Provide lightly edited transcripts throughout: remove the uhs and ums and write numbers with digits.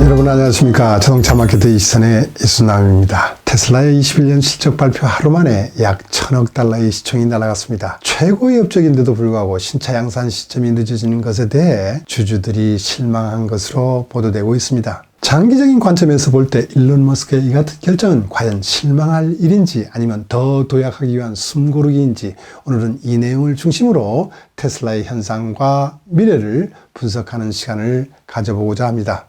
여러분 안녕하십니까. 자동차 마케트 이시선의 이순남입니다. 테슬라의 21년 실적 발표 하루 만에 약 1000억 달러의 시총이 날아갔습니다. 최고의 업적인데도 불구하고 신차 양산 시점이 늦어지는 것에 대해 주주들이 실망한 것으로 보도되고 있습니다. 장기적인 관점에서 볼 때 일론 머스크의 이 같은 결정은 과연 실망할 일인지 아니면 더 도약하기 위한 숨고르기인지 오늘은 이 내용을 중심으로 테슬라의 현상과 미래를 분석하는 시간을 가져보고자 합니다.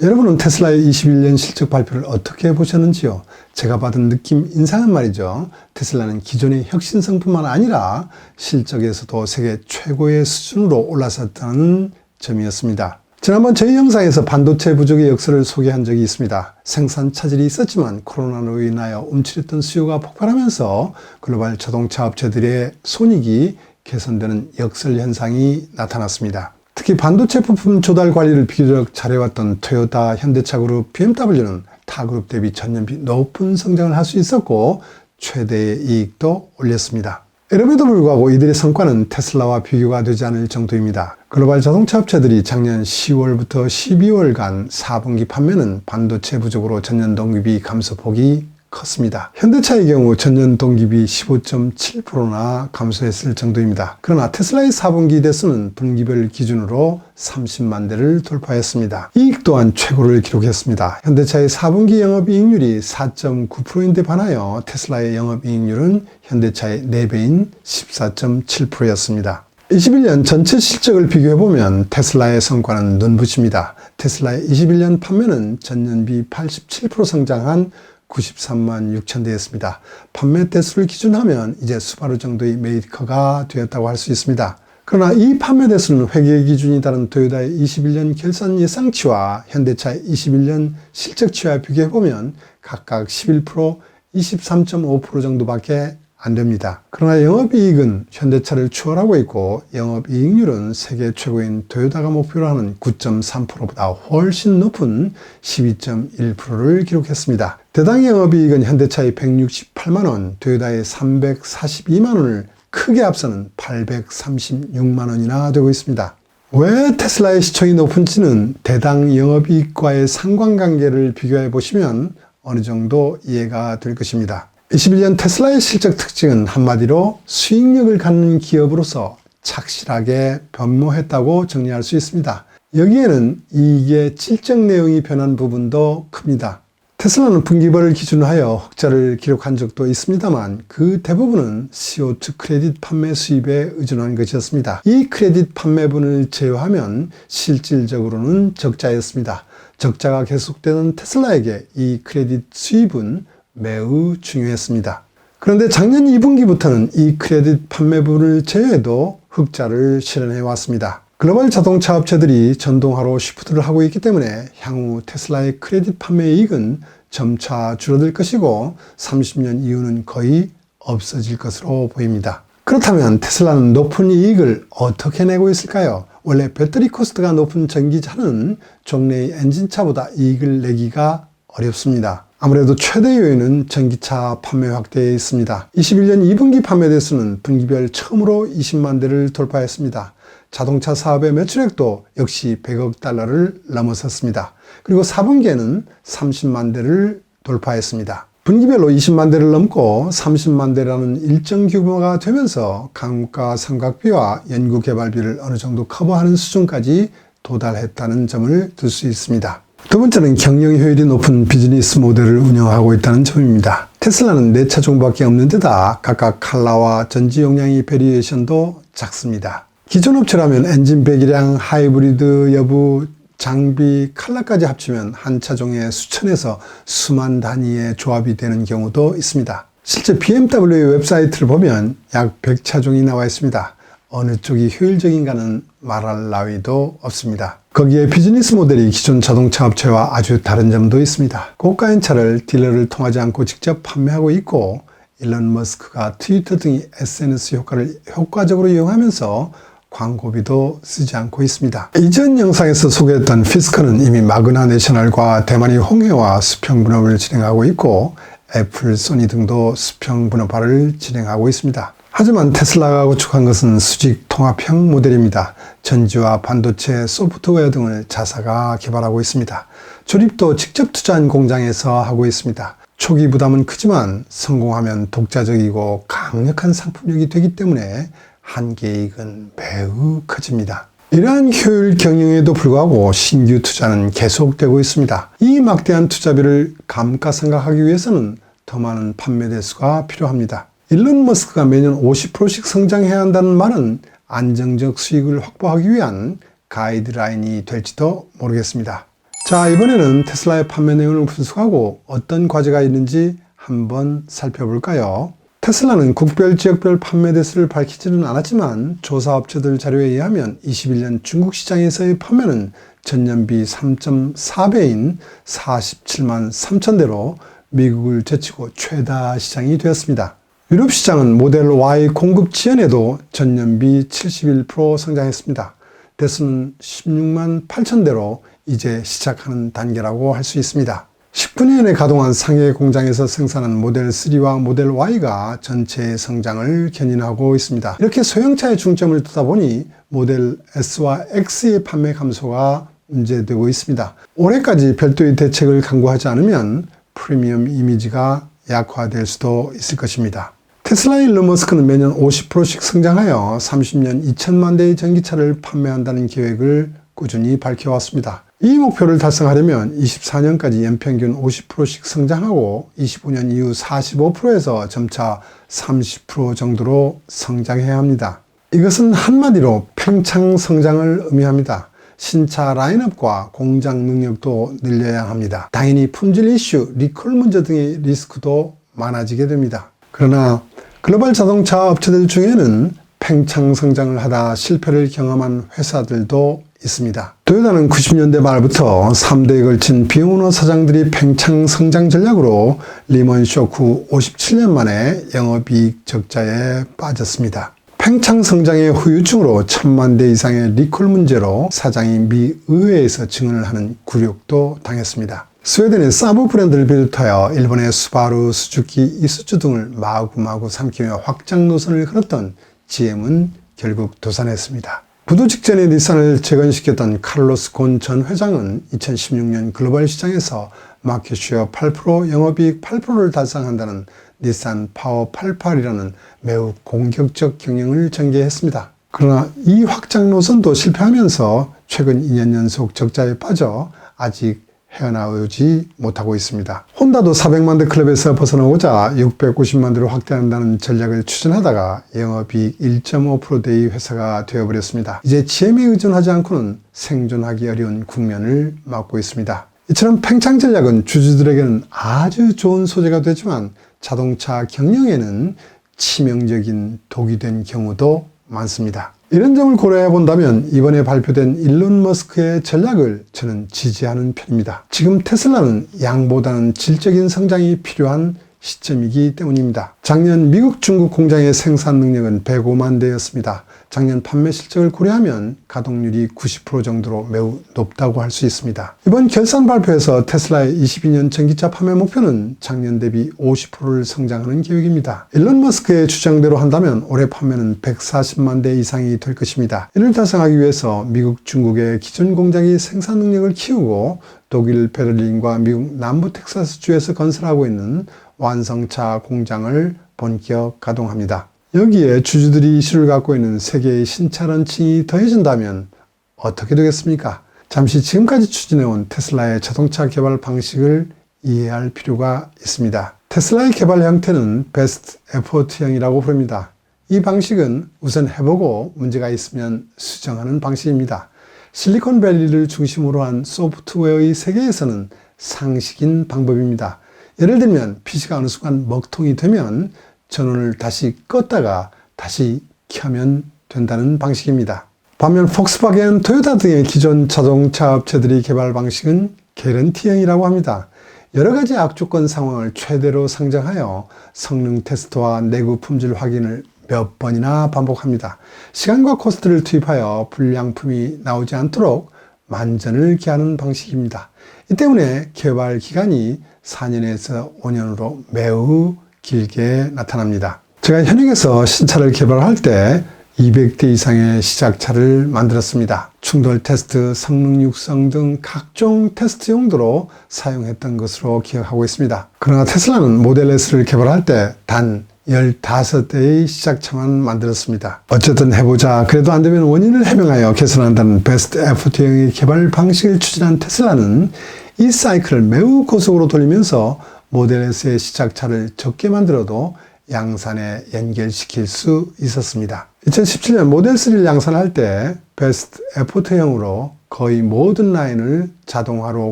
여러분은 테슬라의 21년 실적 발표를 어떻게 보셨는지요? 제가 받은 느낌, 인상은 말이죠. 테슬라는 기존의 혁신성뿐만 아니라 실적에서도 세계 최고의 수준으로 올라섰다는 점이었습니다. 지난번 저희 영상에서 반도체 부족의 역사를 소개한 적이 있습니다. 생산 차질이 있었지만 코로나로 인하여 움츠렸던 수요가 폭발하면서 글로벌 자동차 업체들의 손익이 개선되는 역설 현상이 나타났습니다. 특히 반도체 부품 조달 관리를 비교적 잘해왔던 토요타, 현대차그룹, BMW는 타 그룹 대비 전년비 높은 성장을 할 수 있었고 최대의 이익도 올렸습니다. 이럼에도 불구하고 이들의 성과는 테슬라와 비교가 되지 않을 정도입니다. 글로벌 자동차 업체들이 작년 10월부터 12월간 4분기 판매는 반도체 부족으로 전년 동기비 감소폭이 컸습니다. 현대차의 경우 전년 동기비 15.7%나 감소했을 정도입니다. 그러나 테슬라의 4분기 대수는 분기별 기준으로 30만 대를 돌파했습니다. 이익 또한 최고를 기록했습니다. 현대차의 4분기 영업이익률이 4.9%인데 반하여 테슬라의 영업이익률은 현대차의 4배인 14.7%였습니다. 21년 전체 실적을 비교해보면 테슬라의 성과는 눈부십니다. 테슬라의 21년 판매는 전년비 87% 성장한 93만 6천 대였습니다. 판매 대수를 기준하면 이제 수바루 정도의 메이커가 되었다고 할 수 있습니다. 그러나 이 판매 대수는 회계 기준이 다른 토요타의 21년 결산 예상치와 현대차의 21년 실적치와 비교해보면 각각 11%, 23.5% 정도밖에 안 됩니다. 그러나 영업이익은 현대차를 추월하고 있고 영업이익률은 세계 최고인 토요타가 목표로 하는 9.3%보다 훨씬 높은 12.1%를 기록했습니다. 대당 영업이익은 현대차의 168만원, 토요타의 342만원을 크게 앞서는 836만원이나 되고 있습니다. 왜 테슬라의 시총이 높은지는 대당 영업이익과의 상관관계를 비교해 보시면 어느 정도 이해가 될 것입니다. 21년 테슬라의 실적 특징은 한마디로 수익력을 갖는 기업으로서 착실하게 변모했다고 정리할 수 있습니다. 여기에는 이익의 질적 내용이 변한 부분도 큽니다. 테슬라는 분기별을 기준으로 하여 흑자를 기록한 적도 있습니다만 그 대부분은 CO2 크레딧 판매 수입에 의존한 것이었습니다. 이 크레딧 판매분을 제외하면 실질적으로는 적자였습니다. 적자가 계속되는 테슬라에게 이 크레딧 수입은 매우 중요했습니다. 그런데 작년 2분기부터는 이 크레딧 판매분을 제외해도 흑자를 실현해 왔습니다. 글로벌 자동차 업체들이 전동화로 시프트를 하고 있기 때문에 향후 테슬라의 크레딧 판매 이익은 점차 줄어들 것이고 30년 이후는 거의 없어질 것으로 보입니다. 그렇다면 테슬라는 높은 이익을 어떻게 내고 있을까요? 원래 배터리 코스트가 높은 전기차는 종래의 엔진차보다 이익을 내기가 어렵습니다. 아무래도 최대 요인은 전기차 판매 확대에 있습니다. 21년 2분기 판매 대수는 분기별 처음으로 20만 대를 돌파했습니다. 자동차 사업의 매출액도 역시 100억 달러를 넘어섰습니다. 그리고 4분기에는 30만 대를 돌파했습니다. 분기별로 20만 대를 넘고 30만 대라는 일정 규모가 되면서 감가 삼각비와 연구개발비를 어느 정도 커버하는 수준까지 도달했다는 점을 들 수 있습니다. 두 번째는 경영 효율이 높은 비즈니스 모델을 운영하고 있다는 점입니다. 테슬라는 4차 종밖에 없는 데다 각각 컬러와 전지 용량의 베리에이션도 작습니다. 기존 업체라면 엔진 배기량, 하이브리드 여부, 장비, 컬러까지 합치면 한 차종에 수천에서 수만 단위의 조합이 되는 경우도 있습니다. 실제 BMW의 웹사이트를 보면 약 100차종이 나와 있습니다. 어느 쪽이 효율적인가는 말할 나위도 없습니다. 거기에 비즈니스 모델이 기존 자동차 업체와 아주 다른 점도 있습니다. 고가인 차를 딜러를 통하지 않고 직접 판매하고 있고 일론 머스크가 트위터 등의 SNS 효과를 효과적으로 이용하면서 광고비도 쓰지 않고 있습니다. 이전 영상에서 소개했던 피스커는 이미 마그나 내셔널과 대만의 홍해와 수평 분업을 진행하고 있고 애플, 소니 등도 수평 분업화를 진행하고 있습니다. 하지만 테슬라가 구축한 것은 수직 통합형 모델입니다. 전지와 반도체, 소프트웨어 등을 자사가 개발하고 있습니다. 조립도 직접 투자한 공장에서 하고 있습니다. 초기 부담은 크지만 성공하면 독자적이고 강력한 상품력이 되기 때문에 한계이익은 매우 커집니다. 이러한 효율 경영에도 불구하고 신규 투자는 계속되고 있습니다. 이 막대한 투자비를 감가상각하기 위해서는 더 많은 판매 대수가 필요합니다. 일론 머스크가 매년 50%씩 성장해야 한다는 말은 안정적 수익을 확보하기 위한 가이드라인이 될지도 모르겠습니다. 자, 이번에는 테슬라의 판매 내용을 분석하고 어떤 과제가 있는지 한번 살펴볼까요? 테슬라는 국별 지역별 판매 대수를 밝히지는 않았지만 조사 업체들 자료에 의하면 21년 중국 시장에서의 판매는 전년비 3.4배인 47만 3천 대로 미국을 제치고 최다 시장이 되었습니다. 유럽 시장은 모델 Y 공급 지연에도 전년비 71% 성장했습니다. 대수는 16만 8천 대로 이제 시작하는 단계라고 할 수 있습니다. 19년에 가동한 상해 공장에서 생산한 모델 3와 모델 Y가 전체의 성장을 견인하고 있습니다. 이렇게 소형차에 중점을 두다 보니 모델 S와 X의 판매 감소가 문제되고 있습니다. 올해까지 별도의 대책을 강구하지 않으면 프리미엄 이미지가 약화될 수도 있을 것입니다. 테슬라의 일론 머스크는 매년 50%씩 성장하여 30년 2천만 대의 전기차를 판매한다는 계획을 꾸준히 밝혀왔습니다. 이 목표를 달성하려면 24년까지 연평균 50%씩 성장하고 25년 이후 45%에서 점차 30% 정도로 성장해야 합니다. 이것은 한마디로 팽창 성장을 의미합니다. 신차 라인업과 공장 능력도 늘려야 합니다. 당연히 품질 이슈, 리콜 문제 등의 리스크도 많아지게 됩니다. 그러나 글로벌 자동차 업체들 중에는 팽창 성장을 하다 실패를 경험한 회사들도 있습니다. 토요타는 90년대 말부터 3대에 걸친 비오너 사장들이 팽창 성장 전략으로 리먼 쇼크 후 57년 만에 영업이익 적자에 빠졌습니다. 팽창 성장의 후유증으로 1000만 대 이상의 리콜 문제로 사장이 미 의회에서 증언을 하는 굴욕도 당했습니다. 스웨덴의 사브 브랜드를 비롯하여 일본의 수바루, 수zuki, 이수zu 등을 마구마구 삼키며 확장 노선을 걸었던 GM은 결국 도산했습니다. 부도 직전에 닛산을 재건시켰던 카를로스 곤 전 회장은 2016년 글로벌 시장에서 마켓쉐어 8%, 영업이익 8%를 달성한다는 닛산 파워 88이라는 매우 공격적 경영을 전개했습니다. 그러나 이 확장 노선도 실패하면서 최근 2년 연속 적자에 빠져 아직 헤어나오지 못하고 있습니다. 혼다도 400만 대 클럽에서 벗어나고자 690만 대로 확대한다는 전략을 추진하다가 영업이익 1.5%대의 회사가 되어버렸습니다. 이제 GM에 의존하지 않고는 생존하기 어려운 국면을 맞고 있습니다. 이처럼 팽창 전략은 주주들에게는 아주 좋은 소재가 되지만 자동차 경영에는 치명적인 독이 된 경우도 많습니다. 이런 점을 고려해 본다면 이번에 발표된 일론 머스크의 전략을 저는 지지하는 편입니다. 지금 테슬라는 양보다는 질적인 성장이 필요한 시점이기 때문입니다. 작년 미국, 중국 공장의 생산 능력은 105만 대였습니다. 작년 판매 실적을 고려하면 가동률이 90% 정도로 매우 높다고 할 수 있습니다. 이번 결산 발표에서 테슬라의 22년 전기차 판매 목표는 작년 대비 50%를 성장하는 계획입니다. 일론 머스크의 주장대로 한다면 올해 판매는 140만 대 이상이 될 것입니다. 이를 달성하기 위해서 미국, 중국의 기존 공장이 생산 능력을 키우고 독일 베를린과 미국 남부 텍사스주에서 건설하고 있는 완성차 공장을 본격 가동합니다. 여기에 주주들이 이슈를 갖고 있는 세계의 신차 런칭이 더해진다면 어떻게 되겠습니까? 잠시 지금까지 추진해온 테슬라의 자동차 개발 방식을 이해할 필요가 있습니다. 테슬라의 개발 형태는 베스트 에포트형이라고 부릅니다. 이 방식은 우선 해보고 문제가 있으면 수정하는 방식입니다. 실리콘밸리를 중심으로 한 소프트웨어의 세계에서는 상식인 방법입니다. 예를 들면 PC가 어느 순간 먹통이 되면 전원을 다시 껐다가 다시 켜면 된다는 방식입니다. 반면 폭스바겐, 토요타 등의 기존 자동차 업체들의 개발 방식은 개런티형이라고 합니다. 여러 가지 악조건 상황을 최대로 상정하여 성능 테스트와 내구 품질 확인을 몇 번이나 반복합니다. 시간과 코스트를 투입하여 불량품이 나오지 않도록 만전을 기하는 방식입니다. 이 때문에 개발 기간이 4년에서 5년으로 매우 길게 나타납니다. 제가 현역에서 신차를 개발할 때 200대 이상의 시작차를 만들었습니다. 충돌 테스트, 성능 육성 등 각종 테스트 용도로 사용했던 것으로 기억하고 있습니다. 그러나 테슬라는 모델 S를 개발할 때 단 15대의 시작차만 만들었습니다. 어쨌든 해보자. 그래도 안 되면 원인을 해명하여 개선한다는 베스트 에포트형의 개발 방식을 추진한 테슬라는 이 사이클을 매우 고속으로 돌리면서 모델 S의 시작차를 적게 만들어도 양산에 연결시킬 수 있었습니다. 2017년 모델 3를 양산할 때 베스트 에포트형으로 거의 모든 라인을 자동화로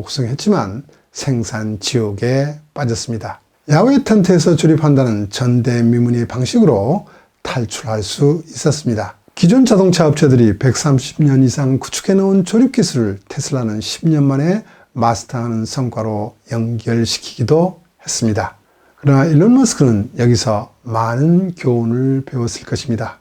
구성했지만 생산 지옥에 빠졌습니다. 야외 텐트에서 조립한다는 전대미문의 방식으로 탈출할 수 있었습니다. 기존 자동차 업체들이 130년 이상 구축해 놓은 조립 기술을 테슬라는 10년 만에 마스터하는 성과로 연결시키기도 했습니다. 그러나 일론 머스크는 여기서 많은 교훈을 배웠을 것입니다.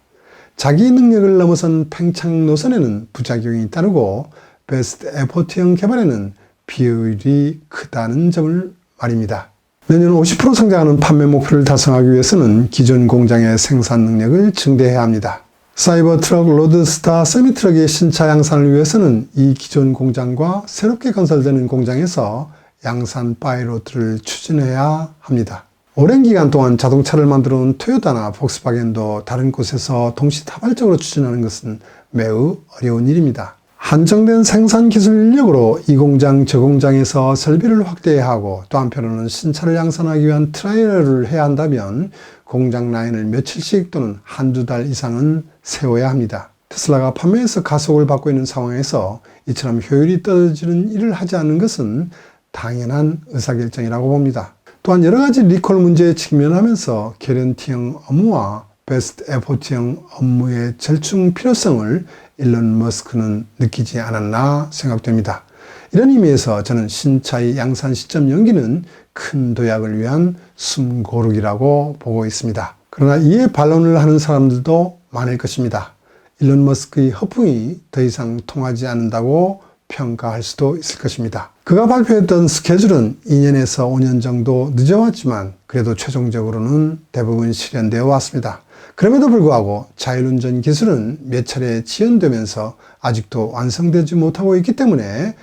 자기 능력을 넘어선 팽창 노선에는 부작용이 따르고 베스트 에포트형 개발에는 비효율이 크다는 점을 말입니다. 내년 50% 성장하는 판매 목표를 달성하기 위해서는 기존 공장의 생산 능력을 증대해야 합니다. 사이버트럭, 로드스타, 세미트럭의 신차 양산을 위해서는 이 기존 공장과 새롭게 건설되는 공장에서 양산 파일럿을 추진해야 합니다. 오랜 기간 동안 자동차를 만들어 온 토요타나 폭스바겐도 다른 곳에서 동시다발적으로 추진하는 것은 매우 어려운 일입니다. 한정된 생산 기술 인력으로 이 공장 저 공장에서 설비를 확대해야 하고 또 한편으로는 신차를 양산하기 위한 트라이얼을 해야 한다면 공장 라인을 며칠씩 또는 한두 달 이상은 세워야 합니다. 테슬라가 판매에서 가속을 받고 있는 상황에서 이처럼 효율이 떨어지는 일을 하지 않는 것은 당연한 의사결정이라고 봅니다. 또한 여러 가지 리콜 문제에 직면하면서 개런티형 업무와 베스트 에포트형 업무의 절충 필요성을 일론 머스크는 느끼지 않았나 생각됩니다. 이런 의미에서 저는 신차의 양산 시점 연기는 큰 도약을 위한 숨고르기라고 보고 있습니다. 그러나 이에 반론을 하는 사람들도 많을 것입니다. 일론 머스크의 허풍이 더 이상 통하지 않는다고 평가할 수도 있을 것입니다. 그가 발표했던 스케줄은 2년에서 5년 정도 늦어왔지만 그래도 최종적으로는 대부분 실현되어 왔습니다. 그럼에도 불구하고 자율운전 기술은 몇 차례 지연되면서 아직도 완성되지 못하고 있기 때문에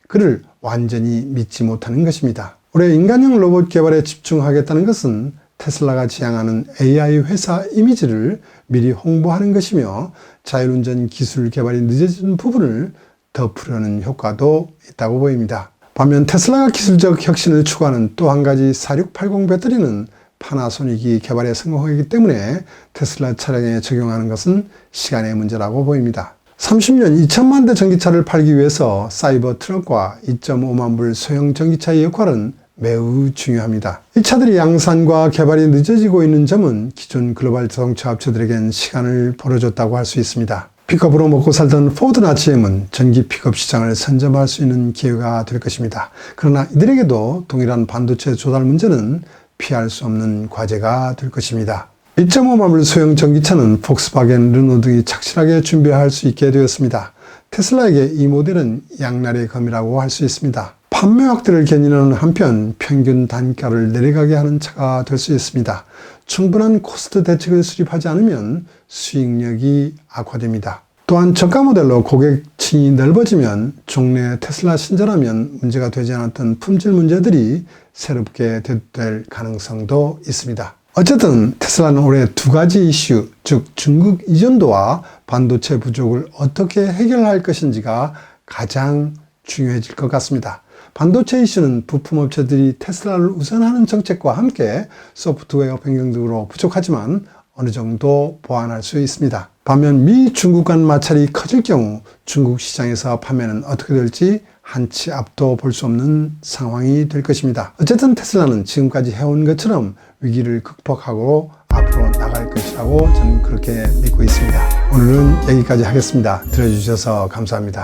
그를 완전히 믿지 못하는 것입니다. 올해 인간형 로봇 개발에 집중하겠다는 것은 테슬라가 지향하는 AI 회사 이미지를 미리 홍보하는 것이며 자율운전 기술 개발이 늦어진 부분을 덮으려는 효과도 있다고 보입니다. 반면 테슬라가 기술적 혁신을 추구하는 또 한 가지 4680 배터리는 파나소닉이 개발에 성공하기 때문에 테슬라 차량에 적용하는 것은 시간의 문제라고 보입니다. 30년 2천만 대 전기차를 팔기 위해서 사이버 트럭과 2.5만 불 소형 전기차의 역할은 매우 중요합니다. 이 차들이 양산과 개발이 늦어지고 있는 점은 기존 글로벌 자동차 업체들에겐 시간을 벌어줬다고 할 수 있습니다. 픽업으로 먹고 살던 포드나 GM은 전기 픽업 시장을 선점할 수 있는 기회가 될 것입니다. 그러나 이들에게도 동일한 반도체 조달 문제는 피할 수 없는 과제가 될 것입니다. 2.5만 불 소형 전기차는 폭스바겐, 르노 등이 착실하게 준비할 수 있게 되었습니다. 테슬라에게 이 모델은 양날의 검이라고 할 수 있습니다. 판매 확대를 견인하는 한편 평균 단가를 내려가게 하는 차가 될 수 있습니다. 충분한 코스트 대책을 수립하지 않으면 수익력이 악화됩니다. 또한 저가 모델로 고객층이 넓어지면 종래 테슬라 신자라면 문제가 되지 않았던 품질 문제들이 새롭게 대두될 가능성도 있습니다. 어쨌든 테슬라는 올해 두 가지 이슈, 즉 중국 이전도와 반도체 부족을 어떻게 해결할 것인지가 가장 중요해질 것 같습니다. 반도체 이슈는 부품업체들이 테슬라를 우선하는 정책과 함께 소프트웨어 변경 등으로 부족하지만 어느 정도 보완할 수 있습니다. 반면 미, 중국 간 마찰이 커질 경우 중국 시장에서 판매는 어떻게 될지 한치 앞도 볼 수 없는 상황이 될 것입니다. 어쨌든 테슬라는 지금까지 해온 것처럼 위기를 극복하고 앞으로 나갈 것이라고 저는 그렇게 믿고 있습니다. 오늘은 여기까지 하겠습니다. 들어주셔서 감사합니다.